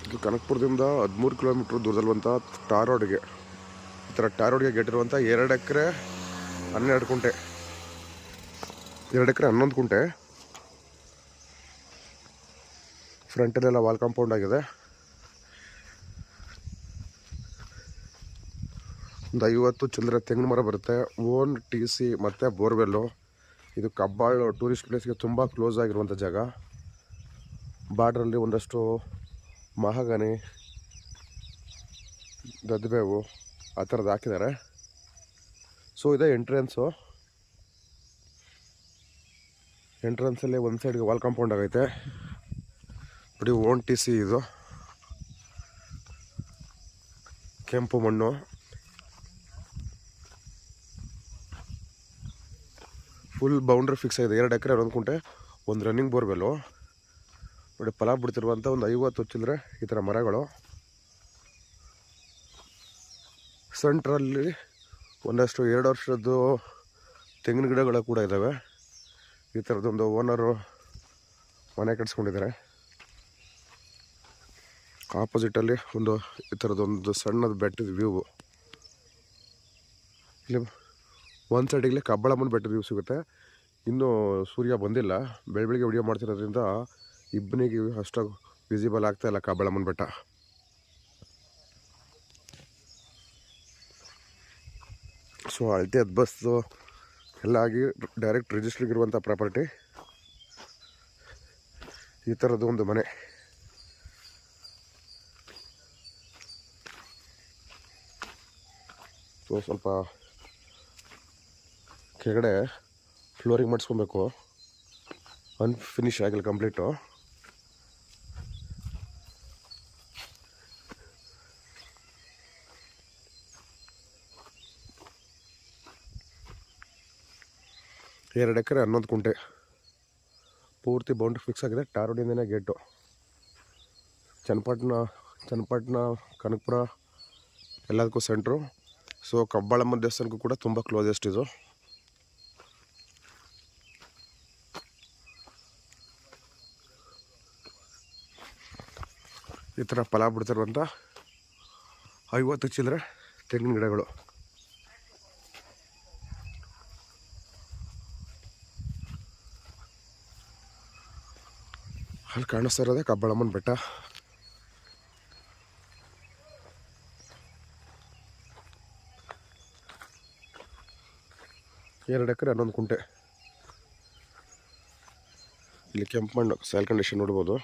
ಇದು ಕನಕಪುರದಿಂದ 13 ಕಿಲೋಮೀಟ್ರ್ ದೂರದಲ್ಲಿರುವಂಥ ಟಾರ್ ರೋಡ್ಗೆ, ಈ ಥರ ಟಾರ್ ರೋಡ್ಗೆ ಗೆಟ್ಟಿರುವಂಥ 2 ಎಕರೆ 12 ಕುಂಟೆ, 2 ಎಕರೆ 11 ಕುಂಟೆ. ಫ್ರಂಟಲ್ಲೆಲ್ಲ ವಾಲ್ ಕಾಂಪೌಂಡ್ ಆಗಿದೆ. ಒಂದು 50 ಚಿಲ್ಲರೆ ತೆಂಗಿನ ಮರ ಬರುತ್ತೆ. ಓನ್ TC ಮತ್ತು ಬೋರ್ವೆಲ್ಲು. ಇದು ಕಬ್ಬಾಳು ಟೂರಿಸ್ಟ್ ಪ್ಲೇಸ್ಗೆ ತುಂಬ ಕ್ಲೋಸ್ ಆಗಿರುವಂಥ ಜಾಗ. ಬಾರ್ಡ್ರಲ್ಲಿ ಒಂದಷ್ಟು ಮಹಾಗನಿ, ದದ್ದಬೇವು ಆ ಥರದ್ದು ಹಾಕಿದ್ದಾರೆ. ಸೊ ಇದೆ ಎಂಟ್ರೆನ್ಸಲ್ಲಿ ಒಂದು ಸೈಡ್ಗೆ ವಾಲ್ ಕಾಂಪೌಂಡ್ ಆಗೈತೆ. ಬಿಡಿ ಓನ್ TC ಇದು. ಕೆಂಪು ಮಣ್ಣು, ಫುಲ್ ಬೌಂಡ್ರಿ ಫಿಕ್ಸ್ ಆಗಿದೆ. 2 ಎಕರೆ 11 ಕುಂಟೆ, ಒಂದು ರನ್ನಿಂಗ್ ಬೋರ್ವೆಲ್ಲು. ನೋಡಿ ಫಲ ಬಿಡ್ತಿರುವಂಥ ಒಂದು 50 ಚಿಲ್ಲರೆ ಈ ಥರ ಮರಗಳು. ಸೆಂಟ್ರಲ್ಲಿ ಒಂದಷ್ಟು 2 ವರ್ಷದ್ದು ತೆಂಗಿನ ಗಿಡಗಳು ಕೂಡ ಇದ್ದಾವೆ. ಈ ಥರದೊಂದು ಓನರು ಮನೆ ಕಟ್ಸ್ಕೊಂಡಿದ್ದಾರೆ. ಆಪೋಸಿಟಲ್ಲಿ ಒಂದು ಈ ಥರದೊಂದು ಸಣ್ಣದು ಬೆಟ್ಟದ ವ್ಯೂ. ಇಲ್ಲಿ ಒಂದು ಸೈಡಿಗೆ ಕಬ್ಬಳಮ್ಮನ ಬೆಟ್ಟದ ವ್ಯೂ ಸಿಗುತ್ತೆ. ಇನ್ನೂ ಸೂರ್ಯ ಬಂದಿಲ್ಲ, ಬೆಳಗ್ಗೆ ವಿಡಿಯೋ ಮಾಡ್ತಿರೋದ್ರಿಂದ ಇಬ್ಬನಿಗೆ ಅಷ್ಟಾಗಿ ವಿಸಿಬಲ್ ಆಗ್ತಾ ಇಲ್ಲ ಕಬ್ಬಳಮ್ಮನ ಬೆಟ್ಟ. ಸೊ ಅಳತೆ ಬಸ್ಸು ಎಲ್ಲ ಆಗಿ ಡೈರೆಕ್ಟ್ ರಿಜಿಸ್ಟ್ರಿಗಿರುವಂಥ ಪ್ರಾಪರ್ಟಿ. ಈ ಥರದ್ದು ಒಂದು ಮನೆ. ಸೊ ಸ್ವಲ್ಪ ಕೆಳಗಡೆ ಫ್ಲೋರಿಂಗ್ ಮಾಡಿಸ್ಕೊಬೇಕು, ಅನ್ಫಿನಿಶ್ ಆಗಿಲ್ಲ ಕಂಪ್ಲೀಟು. ಎರಡು ಎಕರೆ 11 ಕುಂಟೆ, ಪೂರ್ತಿ ಬೌಂಡ್ರಿ ಫಿಕ್ಸ್ ಆಗಿದೆ. ಟಾರ್ ರೋಡಿಂದನೇ ಗೇಟು. ಚನ್ನಪಟ್ಟಣ ಕನಕಪುರ ಎಲ್ಲದಕ್ಕೂ ಸೆಂಟ್ರು. ಸೊ ಕಬ್ಬಾಳಮ್ಮ ದೇವಸ್ಥಾನಕ್ಕೂ ಕೂಡ ತುಂಬ ಕ್ಲೋಸೆಸ್ಟ್ ಇದು. ಈ ಥರ ಫಲ ಬಿಡ್ತಿರುವಂಥ 50 ಚಿಲ್ಲರೆ ತೆಂಗಿನ ಗಿಡಗಳು. ಅಲ್ಲಿ ಕಾಣಿಸ್ತಾ ಇರೋದೇ ಕಬ್ಬಾಳಮ್ಮನ ಬೆಟ್ಟ. ಎರಡು ಎಕರೆ 11 ಕುಂಟೆ. ಇಲ್ಲಿ ಕೆಂಪು ಮಣ್ಣು ಸಾಯಿಲ್ ಕಂಡೀಷನ್ ನೋಡ್ಬೋದು.